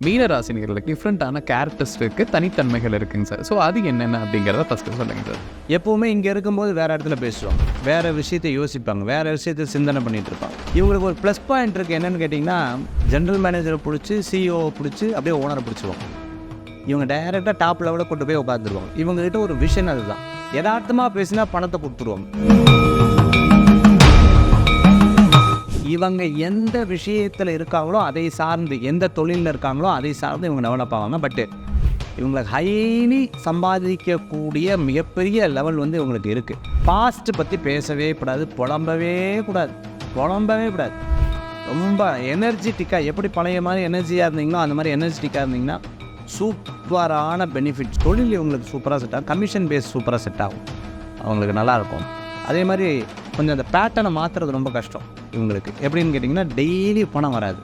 மீனராசினியர்களுக்கு டிஃப்ரெண்ட்டான கேரக்டரிஸ்டிக்கு தனித்தன்மைகள் இருக்குங்க sir. So அது என்னென்ன அப்படிங்கிறத ஃபஸ்ட்டு சொல்லுங்கள் சார். எப்போவுமே இங்கே இருக்கும்போது வேறு இடத்துல பேசுவாங்க, வேறு விஷயத்தை யோசிப்பாங்க, வேறு விஷயத்தை சிந்தனை பண்ணிகிட்டு இருப்பாங்க. இவங்களுக்கு ஒரு ப்ளஸ் பாயிண்ட் இருக்குது. என்னென்னு கேட்டிங்கன்னா, ஜென்ரல் மேனேஜரை பிடிச்சி சிஇஓவை பிடிச்சி அப்படியே ஓனரை பிடிச்சிருவாங்க. இவங்க டைரெக்டாக டாப் லெவலில் கொண்டு போய் உட்காந்துருவாங்க. இவங்ககிட்ட ஒரு விஷன் அதுதான். யதார்த்தமாக பேசினா பணத்தை கொடுத்துருவாங்க. இவங்க எந்த விஷயத்தில் இருக்காங்களோ அதை சார்ந்து, எந்த தொழிலில் இருக்காங்களோ அதை சார்ந்து இவங்க டெவலப் ஆவாங்க. பட்டு இவங்களுக்கு ஹைலி சம்பாதிக்கக்கூடிய மிகப்பெரிய லெவல் வந்து இவங்களுக்கு இருக்குது. பாஸ்ட்டு பற்றி பேசவே கூடாது, புலம்பவே கூடாது. ரொம்ப எனர்ஜெட்டிக்காக, எப்படி பழைய மாதிரி எனர்ஜியாக இருந்தீங்களோ அந்த மாதிரி எனர்ஜெட்டிக்காக இருந்தீங்கன்னா சூப்பரான பெனிஃபிட்ஸ். தொழில் இவங்களுக்கு சூப்பராக செட் ஆகும். கமிஷன் பேஸ் சூப்பராக செட் ஆகும், அவங்களுக்கு நல்லாயிருக்கும். அதே மாதிரி கொஞ்சம் அந்த பேட்டர்னை மாற்றுறது ரொம்ப கஷ்டம் இவங்களுக்கு. எப்படின்னு கேட்டிங்கன்னா, டெய்லி பணம் வராது.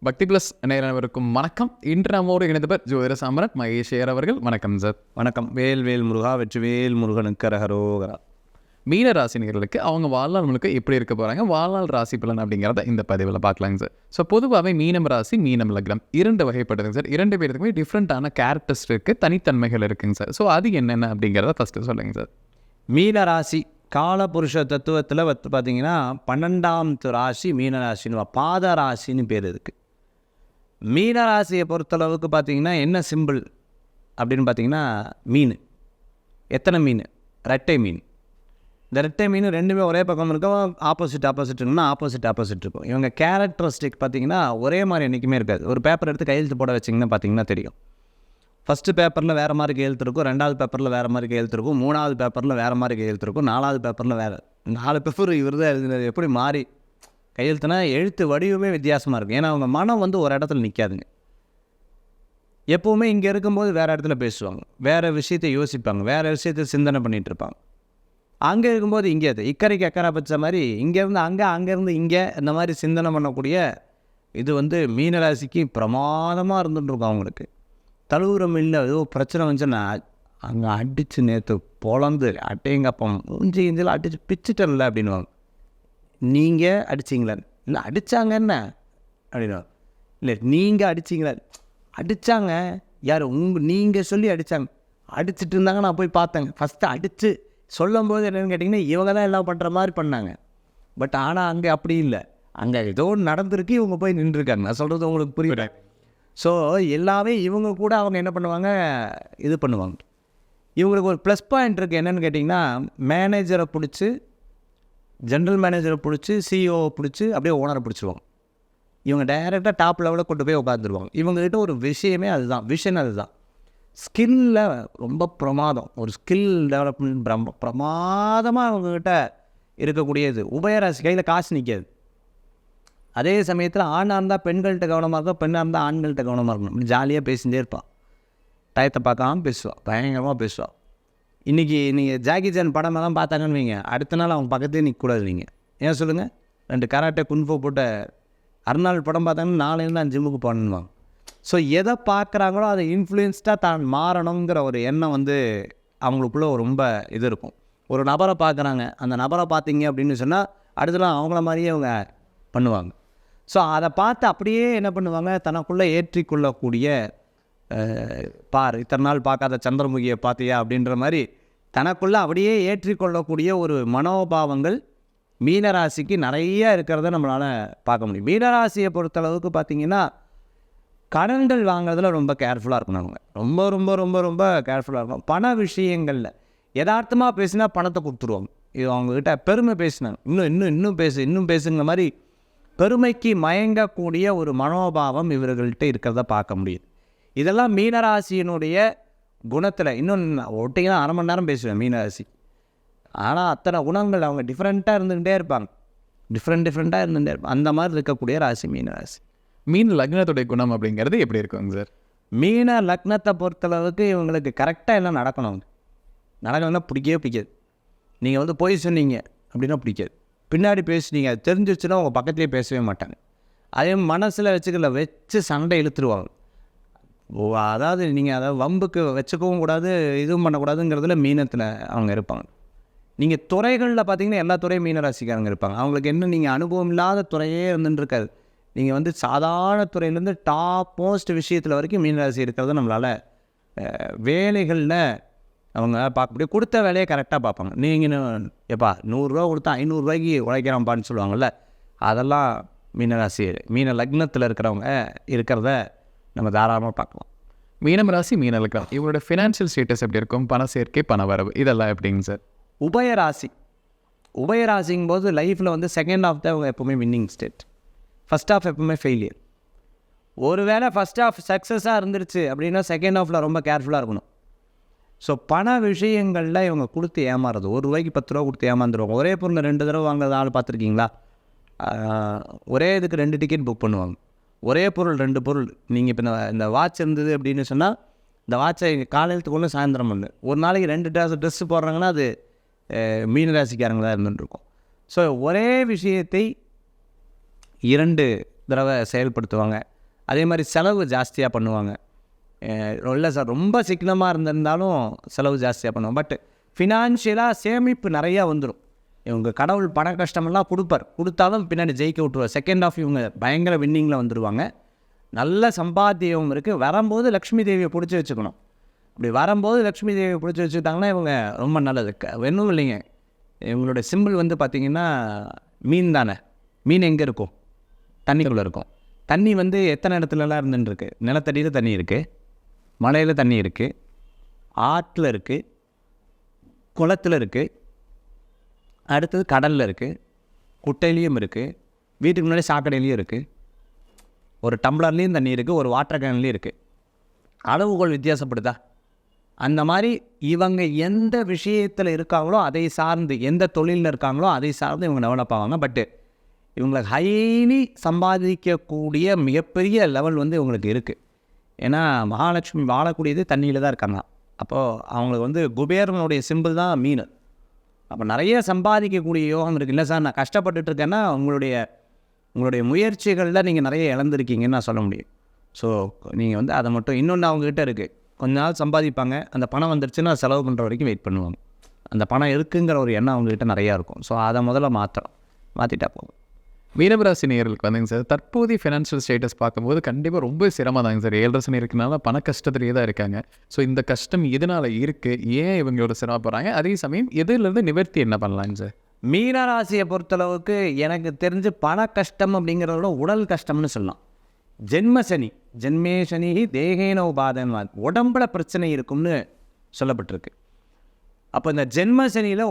பக்தி ப்ளஸ் நேயர்களுக்கும் வணக்கம். இன்று நம்மோடு இணைந்தவர் ஜோதிட சாம்ராட் மகேஷ் அவர்கள். வணக்கம் சார். வணக்கம். வேல் முருகா, வெற்றிவேல் முருகனுக்கு அரகரோகரா. மீனராசினியர்களுக்கு அவங்க வாழ்நாள் முழுக்க எப்படி இருக்க போகிறாங்க, வாழ்நாள் ராசி பலன் அப்படிங்கிறத இந்த பதிவில் பார்க்கலாங்க சார். ஸோ பொதுவாகவே மீனம் ராசி, மீனம் லக்னம் இரண்டு வகைப்படுதுங்க சார். இரண்டு பேருக்குமே டிஃப்ரெண்ட்டான கேரக்டரிஸ்டிக்கு தனித்தன்மைகள் இருக்குங்க சார். ஸோ அது என்னென்ன அப்படிங்கிறத ஃபஸ்ட்டு சொல்லுங்கள் சார். மீனராசி காலபுருஷ தத்துவத்தில் பார்த்தீங்கன்னா 12வது ராசி மீனராசின்னு, பாத ராசின்னு பேர் இருக்குது. மீனராசியை பொறுத்தளவுக்கு பார்த்தீங்கன்னா என்ன சிம்பிள் அப்படின்னு பார்த்தீங்கன்னா, மீன். எத்தனை மீன்? ரெட்டை மீன். இந்த ரெட்டை மீன் ரெண்டுமே ஒரே பக்கம் இருக்கும், ஆப்போசிட் இருக்கும். இவங்க கேரக்டரிஸ்டிக் பார்த்தீங்கன்னா ஒரே மாதிரி என்றைக்குமே இருக்காது. ஒரு பேப்பர் எடுத்து கையெழுத்து போட வச்சிங்கன்னா பார்த்தீங்கன்னா தெரியும். ஃபஸ்ட்டு பேப்பரில் வேறு மாதிரி கையெழுத்து இருக்கும், 2வது பேப்பரில் வேறு மாதிரி கையெழுத்து இருக்கும், 3வது பேப்பரில் வேறு மாதிரி கையெழுத்து இருக்கும், 4வது பேப்பரில் வேறு. 4 பேப்பர் இவர் தான் எழுதினது. எப்படி மாறி கையெழுத்துனா எழுத்து வடிவமே வித்தியாசமாக இருக்கும். ஏன்னா அவங்க மனம் வந்து ஒரு இடத்துல நிற்காதுங்க. எப்போவுமே இங்கே இருக்கும்போது வேறு இடத்துல பேசுவாங்க, வேறு விஷயத்தை யோசிப்பாங்க, வேறு விஷயத்தை சிந்தனை பண்ணிகிட்டு இருப்பாங்க. அங்கே இருக்கும்போது இங்கே அது இக்கரைக்கு அக்கறை பச்ச மாதிரி, இங்கேருந்து அங்கேருந்து இங்கே இந்த மாதிரி சிந்தனை பண்ணக்கூடிய இது வந்து மீனராசிக்கு பிரமாதமாக இருந்துட்டுருக்கும். அவங்களுக்கு தழுவுரம் இல்லை, ஏதோ பிரச்சனை வந்துச்சுன்னா அங்கே அடித்து நேற்று பொழந்து அட்டையங்கப்பம் மூஞ்சி இஞ்சில் அடித்து பிச்சுட்டல அப்படின்வாங்க. நீங்கள் அடிச்சிங்களா? இல்லை அடித்தாங்க என்ன அப்படின்னா, இல்லை நீங்கள் அடிச்சிங்களா? அடித்தாங்க. யார்? நீங்கள் சொல்லி அடித்தாங்க. அடிச்சுட்டு இருந்தாங்க, நான் போய் பார்த்தேங்க. ஃபஸ்ட்டு அடித்து சொல்லும்போது என்னென்னு கேட்டிங்கன்னா, இவங்க தான் எல்லாம் பண்ணுற மாதிரி பண்ணாங்க. பட் ஆனால் அங்கே அப்படி இல்லை. அங்கே ஏதோ நடந்திருக்கு, இவங்க போய் நின்றுருக்காங்க. நான் சொல்கிறது உங்களுக்கு புரியுது. ஸோ எல்லாமே இவங்க கூட அவங்க என்ன பண்ணுவாங்க, இது பண்ணுவாங்க. இவங்களுக்கு ஒரு ப்ளஸ் பாயிண்ட் இருக்குது. என்னென்னு கேட்டிங்கன்னா, மேனேஜரை பிடிச்சி, ஜென்ரல் மேனேஜரை பிடிச்சி சிஇஓவை பிடிச்சி அப்படியே ஓனரை பிடிச்சிருவாங்க. இவங்க டைரெக்டாக டாப் லெவலில் கொண்டு போய் உட்காந்துருவாங்க. இவங்ககிட்ட ஒரு விஷயமே அதுதான், விஷன் அதுதான். ஸ்கில்லில் ரொம்ப பிரமாதம். ஒரு ஸ்கில் டெவலப்மெண்ட் பிரமாதமாக அவங்கக்கிட்ட இருக்கக்கூடியது. உபயராசி கையில் காசு நிற்காது. அதே சமயத்தில் ஆணாக இருந்தால் பெண்கள்கிட்ட கவனமாக இருக்கும், பெண்ணாக இருந்தால் ஆண்கள்கிட்ட கவனமாக இருக்கணும். அப்படி ஜாலியாக பேசிகிட்டே இருப்பான், டயத்தை பார்க்காம பேசுவாள், பயங்கரமாக பேசுவாள். இன்றைக்கி நீங்கள் ஜாக்கி சான் படமெல்லாம் பார்த்தாங்கன்னு வைங்க, அடுத்த நாள் அவங்க பக்கத்தே நிற்கக்கூடாது. நீங்கள் ஏன் சொல்லுங்கள்? 2 கராட்டே குன்ஃபோ போட்ட அருணாள் படம் பார்த்தாங்கன்னா நாளையிலேருந்து நான் ஜிம்முக்கு போகணுவாங்க. ஸோ எதை பார்க்குறாங்களோ அதை இன்ஃப்ளூயன்ஸ்டாக தான் மாறணுங்கிற ஒரு எண்ணம் வந்து அவங்களுக்குள்ளே ரொம்ப இது இருக்கும். ஒரு நபரை பார்க்குறாங்க, அந்த நபரை பார்த்தீங்க அப்படின்னு சொன்னால் அடுத்தலாம் அவங்கள மாதிரியே அவங்க பண்ணுவாங்க. ஸோ அதை பார்த்து அப்படியே என்ன பண்ணுவாங்க, தனக்குள்ளே ஏற்றிக்கொள்ளக்கூடிய இத்தனை நாள் பார்க்காத சந்திரமுகியை பார்த்தியா அப்படின்ற மாதிரி தனக்குள்ளே அப்படியே ஏற்றிக்கொள்ளக்கூடிய ஒரு மனோபாவங்கள் மீனராசிக்கு நிறைய இருக்கிறத நம்மளால் பார்க்க முடியும். மீனராசியை பொறுத்தளவுக்கு பார்த்திங்கன்னா, கடன்கள் வாங்குறதுல ரொம்ப கேர்ஃபுல்லாக இருக்கணும். அவங்க ரொம்ப ரொம்ப ரொம்ப ரொம்ப கேர்ஃபுல்லாக இருக்கணும். பண விஷயங்களில் யதார்த்தமாக பேசினா பணத்தை கொடுத்துருவாங்க. இது அவங்கக்கிட்ட பெருமை பேசினாங்க, இன்னும் பேசுங்கிற மாதிரி பெருமைக்கு மயங்கக்கூடிய ஒரு மனோபாவம் இவர்கள்ட்ட இருக்கிறத பார்க்க முடியுது. இதெல்லாம் மீனராசியினுடைய குணத்தில். இன்னும் ஒட்டிங்கன்னா 1/2 மணி நேரம் பேசுவேன் மீனராசி. ஆனால் அத்தனை குணங்கள் அவங்க டிஃப்ரெண்ட்டாக இருந்துகிட்டே இருப்பாங்க. அந்த மாதிரி இருக்கக்கூடிய ராசி மீனராசி. மீன் லக்னத்துடைய குணம் அப்படிங்கிறது எப்படி இருக்குங்க சார்? மீன லக்னத்தை பொறுத்தளவுக்கு இவங்களுக்கு கரெக்டாக எல்லாம் நடக்கணும்னா பிடிக்காது. நீங்கள் வந்து போய் சொன்னீங்க அப்படின்னா பிடிக்காது. பின்னாடி பேசுனீங்க, அது தெரிஞ்சிச்சுன்னா உங்கள் பக்கத்துலேயே பேசவே மாட்டாங்க. அதே மனசில் வச்சு சண்டை இழுத்துருவாங்க. அதாவது நீங்கள் வம்புக்கு வச்சுக்கவும் கூடாது, இதுவும் பண்ணக்கூடாதுங்கிறதுல மீனத்தில் அவங்க இருப்பாங்க. நீங்கள் துறைகளில் பார்த்தீங்கன்னா எல்லா துறையும் மீனராசிக்காரங்க இருப்பாங்க. அவங்களுக்கு என்ன நீங்கள் அனுபவம் இல்லாத துறையே இருந்துருக்காது. நீங்கள் வந்து சாதாரண துறையிலேருந்து டாப் மோஸ்ட் விஷயத்தில் வரைக்கும் மீனராசி இருக்கிறத நம்மளால் வேலைகளில் அவங்க பார்க்கக்கூடிய கொடுத்த வேலையை கரெக்டாக பார்ப்பாங்க. நீங்கள் எப்பா 100 கொடுத்தா 500 உழைக்கிறான்ப்பான்னு சொல்லுவாங்கள்ல, அதெல்லாம் மீனராசி மீன லக்னத்தில் இருக்கிறவங்க இருக்கிறத நம்ம தாராளமாக பார்க்கலாம். மீனம் ராசி மீன லக்னம் இவங்களோட ஃபினான்ஷியல் ஸ்டேட்டஸ் எப்படி இருக்கும்? பண சேர்க்கை, பண வரவு இதெல்லாம் எப்படிங்க சார்? உபயராசிங்கும் போது லைஃப்பில் வந்து செகண்ட் ஹாஃப் தான் அவங்க எப்போவுமே வின்னிங் ஸ்டேட், ஃபஸ்ட் ஹாஃப் எப்போவுமே ஃபெயிலியர். ஒரு வேளை ஃபஸ்ட் ஹாஃப் சக்ஸஸாக இருந்துருச்சு அப்படின்னா செகண்ட் ஹாஃபில் ரொம்ப கேர்ஃபுல்லாக இருக்கணும். ஸோ பண விஷயங்களில் இவங்க கொடுத்து ஏமாறுறது, ₹1 10 கொடுத்து ஏமாந்துருவாங்க. ஒரே பொருள் 2 தடவை வாங்குறது ஆள் பார்த்துருக்கீங்களா? ஒரே இதுக்கு 2 டிக்கெட் புக் பண்ணுவாங்க. ஒரே பொருள் 2 பொருள். நீங்கள் இப்போ இந்த வாட்ச் இருந்தது அப்படின்னு சொன்னால் இந்த வாட்சை காலையிலத்துக்குள்ளே சாயந்தரம் பண்ணு. ஒரு நாளைக்கு 2 ட்ரெஸ்ஸு போடுறாங்கன்னா அது மீனராசிக்காரங்க தான் இருந்துருக்கும். ஸோ ஒரே விஷயத்தை 2 தடவை செயல்படுத்துவாங்க. அதே மாதிரி செலவு ஜாஸ்தியாக பண்ணுவாங்க. இல்லை சார் ரொம்ப சிக்கனமாக இருந்திருந்தாலும் செலவு ஜாஸ்தியாக பண்ணுவாங்க. பட் ஃபினான்ஷியலாக சேமிப்பு நிறையா வந்துடும். இவங்க கடவுள் பண கஷ்டமெல்லாம் கொடுத்தாலும் பின்னாடி ஜெயிக்க விட்டுருவார். செகண்ட் ஆஃப் இவங்க பயங்கர வின்னிங்கில் வந்துடுவாங்க. நல்ல சம்பாத்தியம் இருக்குது. வரும்போது லக்ஷ்மி தேவியை பிடிச்சி வச்சுக்கணும். அப்படி வரும்போது லக்ஷ்மி தேவியை பிடிச்சி வச்சுக்கிட்டாங்கன்னா இவங்க ரொம்ப நல்லது. ஒன்றும் இல்லைங்க, இவங்களோட சிம்பிள் வந்து பார்த்திங்கன்னா மீன் தானே. மீன் எங்கே இருக்கும்? தண்ணிக்குள்ளே இருக்கும். தண்ணி வந்து எத்தனை இடத்துலலாம் இருந்துருக்கு? நிலத்தடியில் தண்ணி இருக்குது, மலையில் தண்ணி இருக்குது, ஆற்றில் இருக்குது, குளத்தில் இருக்குது, அடுத்தது கடலில் இருக்குது, குட்டையிலையும் இருக்குது, வீட்டுக்கு முன்னாடி சாக்கடையிலையும் இருக்குது, ஒரு டம்ளர்லேயும் தண்ணி இருக்குது, ஒரு வாட்டர் கேன்லேயும் இருக்குது. அளவுகோல் வித்தியாசப்படுதா? அந்த மாதிரி இவங்க எந்த விஷயத்தில் இருக்காங்களோ அதை சார்ந்து, எந்த தொழிலில் இருக்காங்களோ அதை சார்ந்து இவங்க டெவலப் ஆவாங்க. பட்டு இவங்களுக்கு ஹைலி சம்பாதிக்கக்கூடிய மிகப்பெரிய லெவல் வந்து இவங்களுக்கு இருக்குது. ஏன்னா மகாலட்சுமி வாழக்கூடியது தண்ணியில் தான் இருக்காங்க. அப்போது அவங்களுக்கு வந்து குபேரனுடைய சிம்பிள் தான் மீன். அப்போ நிறைய சம்பாதிக்கக்கூடிய யோகம் இருக்குது. இல்லை சார் நான் கஷ்டப்பட்டுட்டு இருக்கேன்னா உங்களுடைய முயற்சிகளில் நீங்கள் நிறைய இழந்திருக்கீங்கன்னு நான் சொல்ல முடியும். ஸோ நீங்கள் வந்து அதை மட்டும் இன்னொன்று அவங்ககிட்ட இருக்குது. கொஞ்ச நாள் சம்பாதிப்பாங்க, அந்த பணம் வந்துருச்சுன்னா செலவு பண்ணுற வரைக்கும் வெயிட் பண்ணுவாங்க. அந்த பணம் இருக்குங்கிற ஒரு எண்ணம் அவங்ககிட்ட நிறையா இருக்கும். ஸோ அதை முதல்ல மாற்றிட்டா போகும். மீனராசி நேயர்களுக்கு வந்துங்க சார், தற்போதைய ஃபினான்ஷியல் ஸ்டேட்டஸ் பார்க்கும்போது கண்டிப்பாக ரொம்ப சிரமம் தாங்க சார். 7 ரசனை இருக்கனால பண கஷ்டத்துலேயே தான் இருக்காங்க. ஸோ இந்த கஷ்டம் எதனால் இருக்குது, ஏன் இவங்களோட சிரமப்படுறாங்க, அதே சமயம் எதிலிருந்து நிவர்த்தி என்ன பண்ணலாங்க சார்? மீனராசியை பொறுத்தளவுக்கு எனக்கு தெரிஞ்சு பண கஷ்டம் அப்படிங்கிறத விட உடல் கஷ்டம்னு சொல்லலாம். ஜென்மே சனி தேகேன உபாதன், உடம்புல பிரச்சனை இருக்கும்னு சொல்லப்பட்டிருக்கு. அப்போ இந்த ஜென்ம சனியில்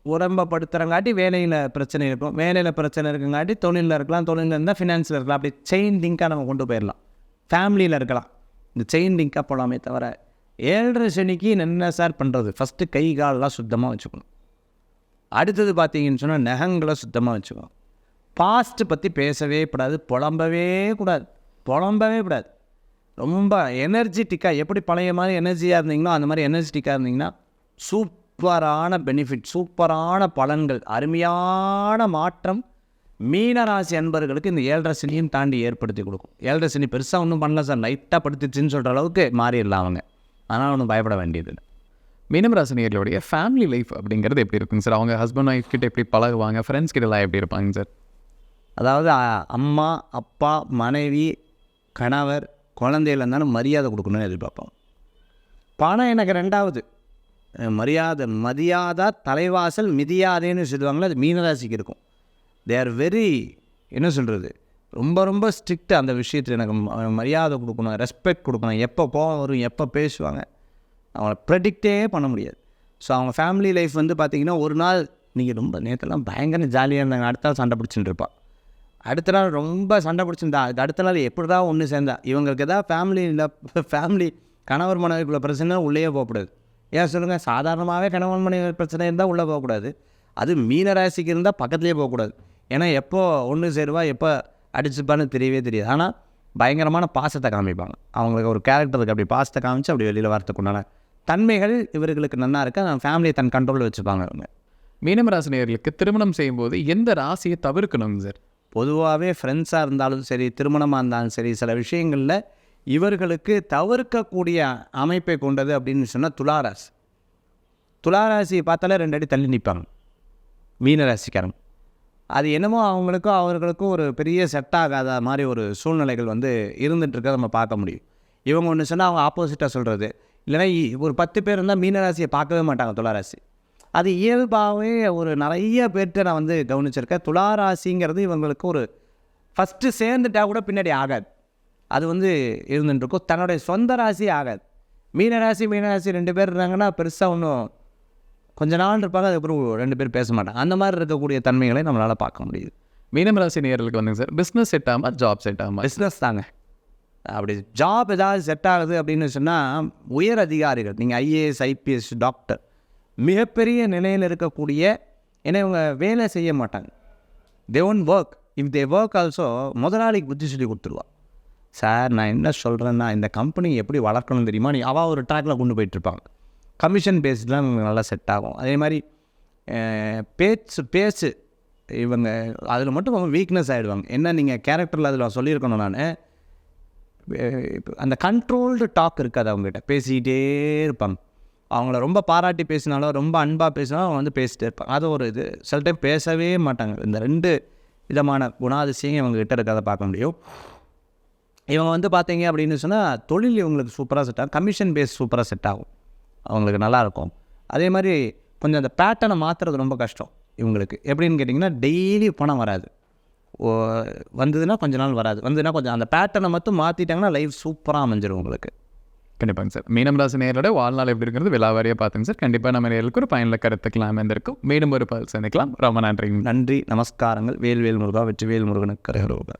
உடம்பை படுத்துறங்காட்டி வேலையில் பிரச்சனை இருக்கும், வேலையில் பிரச்சனை இருக்குங்காட்டி தொழிலில் இருக்கலாம், தொழிலில் இருந்தால் ஃபினான்ஸில் இருக்கலாம். அப்படி செயின் லிங்காக நம்ம கொண்டு போயிடலாம். ஃபேமிலியில் இருக்கலாம், இந்த செயின் லிங்காக போகலாமே தவிர 7 சனிக்கு என்ன சார் பண்ணுறது? ஃபஸ்ட்டு கை காலெலாம் சுத்தமாக வச்சுக்கணும். அடுத்தது பார்த்தீங்கன்னு சொன்னால் நகங்களை சுத்தமாக வச்சுக்கணும். பாஸ்ட்டு பற்றி பேசவே கூடாது, புலம்பவே கூடாது. ரொம்ப எனர்ஜெட்டிக்காக, எப்படி பழைய மாதிரி எனர்ஜியாக இருந்தீங்களோ அந்த மாதிரி எனர்ஜெட்டிக்காக இருந்தீங்கன்னா சூப்பரான பெனிஃபிட், சூப்பரான பலன்கள், அருமையான மாற்றம் மீனராசி அன்பர்களுக்கு இந்த 7 சனியும் தாண்டி ஏற்படுத்தி கொடுக்கும். 7 சனி பெருசாக ஒன்றும் பண்ணல சார், லைட்டாக படுத்துச்சுன்னு சொல்கிற அளவுக்கு மாறிடலாம் அவங்க. ஆனால் ஒன்றும் பயப்பட வேண்டியது. மீனம் ராசினியர்களுடைய ஃபேமிலி லைஃப் அப்படிங்கிறது எப்படி இருக்குங்க சார்? அவங்க ஹஸ்பண்ட் ஒய்ஃப் கிட்ட எப்படி பழகுவாங்க, ஃப்ரெண்ட்ஸ் கிட்டலாம் எப்படி இருப்பாங்க சார்? அதாவது அம்மா, அப்பா, மனைவி, கணவர், குழந்தைகள் இருந்தாலும் மரியாதை கொடுக்கணும்னு எதிர்பார்ப்போம். பணம் எனக்கு 2வது. மரியாதை தலைவாசல் மிதியாதேன்னு சொல்லுவாங்களே, அது மீனராசிக்கு இருக்கும். தே ஆர் வெரி என்ன சொல்கிறது, ரொம்ப ஸ்ட்ரிக்ட் அந்த விஷயத்தில். எனக்கு மரியாதை கொடுக்கணும், ரெஸ்பெக்ட் கொடுக்கணும், எப்போ கோவம் வரும், எப்போ பேசுவாங்க, அவங்கள ப்ரெடிக்டே பண்ண முடியாது. ஸோ அவங்க ஃபேமிலி லைஃப் வந்து பார்த்திங்கன்னா, ஒரு நாள் நீங்கள் ரொம்ப நேரத்தெல்லாம் பயங்கர ஜாலியாக இருந்தாங்க, அடுத்த நாள் சண்டை பிடிச்சிட்டு இருப்பா, அடுத்த நாள் ரொம்ப சண்டை பிடிச்சிருந்தா, அது அடுத்த நாள் எப்படி தான் ஒன்று சேர்ந்தா. இவங்களுக்கு எதாவது ஃபேமிலி கணவர் மனைவிக்குள்ள பிரச்சனை உள்ளே போகக்கூடாது. ஏன் சொல்லுங்கள், சாதாரணமாகவே கணவன் மனைவி பிரச்சனை இருந்தால் உள்ளே போகக்கூடாது. அது மீனராசிக்கு இருந்தால் பக்கத்துலேயே போகக்கூடாது. ஏன்னா எப்போ ஒன்று சேருவா, எப்போ அடிச்சுப்பான்னு தெரியவே தெரியாது. ஆனால் பயங்கரமான பாசத்தை காமிப்பாங்க. அவங்களுக்கு ஒரு கேரக்டருக்கு அப்படி பாசத்தை காமிச்சு அப்படி வெளியில் வரத்துக்குண்டான தன்மைகள் இவர்களுக்கு நல்லா இருக்குது. அந்த ஃபேமிலியை தன் கண்ட்ரோலில் வச்சுப்பாங்க அவங்க. மீனம் ராசினியர்களுக்கு திருமணம் செய்யும்போது எந்த ராசியை தவிர்க்கணுங்க சார்? பொதுவாகவே ஃப்ரெண்ட்ஸாக இருந்தாலும் சரி, திருமணமாக இருந்தாலும் சரி, சில விஷயங்களில் இவர்களுக்கு தவிர்க்கக்கூடிய அமைப்பை கொண்டது அப்படின்னு சொன்னால் துளாராசி. துளாராசியை பார்த்தாலே 2 அடி தள்ளி நிற்பாங்க மீனராசிக்காரங்க. அது என்னமோ அவர்களுக்கும் ஒரு பெரிய செட் ஆகாத மாதிரி ஒரு சூழ்நிலைகள் வந்து இருந்துகிட்ருக்க நம்ம பார்க்க முடியும். இவங்க ஒன்று சொன்னால் அவங்க ஆப்போசிட்டாக சொல்கிறது, இல்லைனா ஒரு 10 பேர் இருந்தால் மீனராசியை பார்க்கவே மாட்டாங்க துளாராசி. அது இயல்பாகவே ஒரு நிறைய பேர்கிட்ட நான் வந்து கவனிச்சிருக்கேன். துளாராசிங்கிறது இவங்களுக்கு ஒரு ஃபஸ்ட்டு சேர்ந்துட்டா கூட பின்னாடி ஆகாது. அது வந்து இருந்துட்டுருக்கும். தன்னுடைய சொந்த ராசி ஆகாது. மீனராசி 2 பேர் இருந்தாங்கன்னா பெருசாக ஒன்றும் கொஞ்ச நாள் இருப்பாங்க, அதுக்கப்புறம் 2 பேர் பேச மாட்டாங்க. அந்த மாதிரி இருக்கக்கூடிய தன்மைகளை நம்மளால் பார்க்க முடியுது. மீனம் ராசி நேயர்களுக்கு வந்துங்க சார், பிஸ்னஸ் செட் ஆகாமல் ஜாப் செட் ஆகாமல்? பிஸ்னஸ் தாங்க. அப்படி ஜாப் ஏதாவது செட் ஆகுது அப்படின்னு சொன்னால் உயர் அதிகாரிகள், நீங்கள் ஐஏஎஸ், ஐபிஎஸ், டாக்டர், மிகப்பெரிய நிலையில் இருக்கக்கூடிய, ஏன்னா இவங்க வேலை செய்ய மாட்டாங்க. They won't work. If they work also முதலாளிக்கு புத்தி சொல்லி கொடுத்துருவான். சார் நான் என்ன சொல்கிறேன்னா, இந்த கம்பெனி எப்படி வளர்க்கணும் தெரியுமா, நீ அவள் ஒரு ட்ராக்கில் கொண்டு போயிட்டுருப்பாங்க. கமிஷன் பேஸ்லாம் இவங்க நல்லா செட் ஆகும். அதே மாதிரி பேச்சு இவங்க அதில் மட்டும் அவங்க வீக்னஸ் ஆகிடுவாங்க. என்ன நீங்கள் கேரக்டரில் அதில் சொல்லியிருக்கணும், நான் அந்த கண்ட்ரோல்டு டாக் இருக்காது அவங்ககிட்ட. பேசிக்கிட்டே இருப்பாங்க. அவங்கள ரொம்ப பாராட்டி பேசினாலும் ரொம்ப அன்பாக பேசினாலும் அவங்க வந்து பேசிகிட்டே இருப்பாங்க. அது ஒரு இது. சில டைம் பேசவே மாட்டாங்க. இந்த 2 விதமான குணாதிசயங்கள் இவங்ககிட்ட இருக்கிறத பார்க்க முடியும். இவங்க வந்து பார்த்தீங்க அப்படின்னு சொன்னால் தொழில் இவங்களுக்கு சூப்பராக செட் ஆகும். கமிஷன் பேஸ் சூப்பராக செட் ஆகும், அவங்களுக்கு நல்லாயிருக்கும். அதே மாதிரி கொஞ்சம் அந்த பேட்டர்னை மாற்றுறது ரொம்ப கஷ்டம் இவங்களுக்கு. எப்படின்னு கேட்டிங்கன்னா, டெய்லி பணம் வராது. வந்ததுன்னா கொஞ்ச நாள் வராது, வந்ததுன்னா கொஞ்சம் அந்த பேட்டர்னை மட்டும் மாற்றிட்டாங்கன்னா லைஃப் சூப்பராக அமைஞ்சிடும் உங்களுக்கு. கண்டிப்பாங்க சார். மீனம் ராசி நேயரோட வாழ்நாள் எப்படி இருக்கிறது விலாவாரியாக பார்த்துங்க சார். கண்டிப்பாக நம்ம நேயர்களுக்கு ஒரு பயனுள்ள கருத்துக்கலாம் இருந்திருக்கும். மீண்டும் ஒரு பதில் சந்திக்கலாம். ரொம்ப நன்றி. நன்றி, நமஸ்காரங்கள். வேல்வேல் முருகா, வெற்றிவேல் முருகனுக்கு கரகரோகா.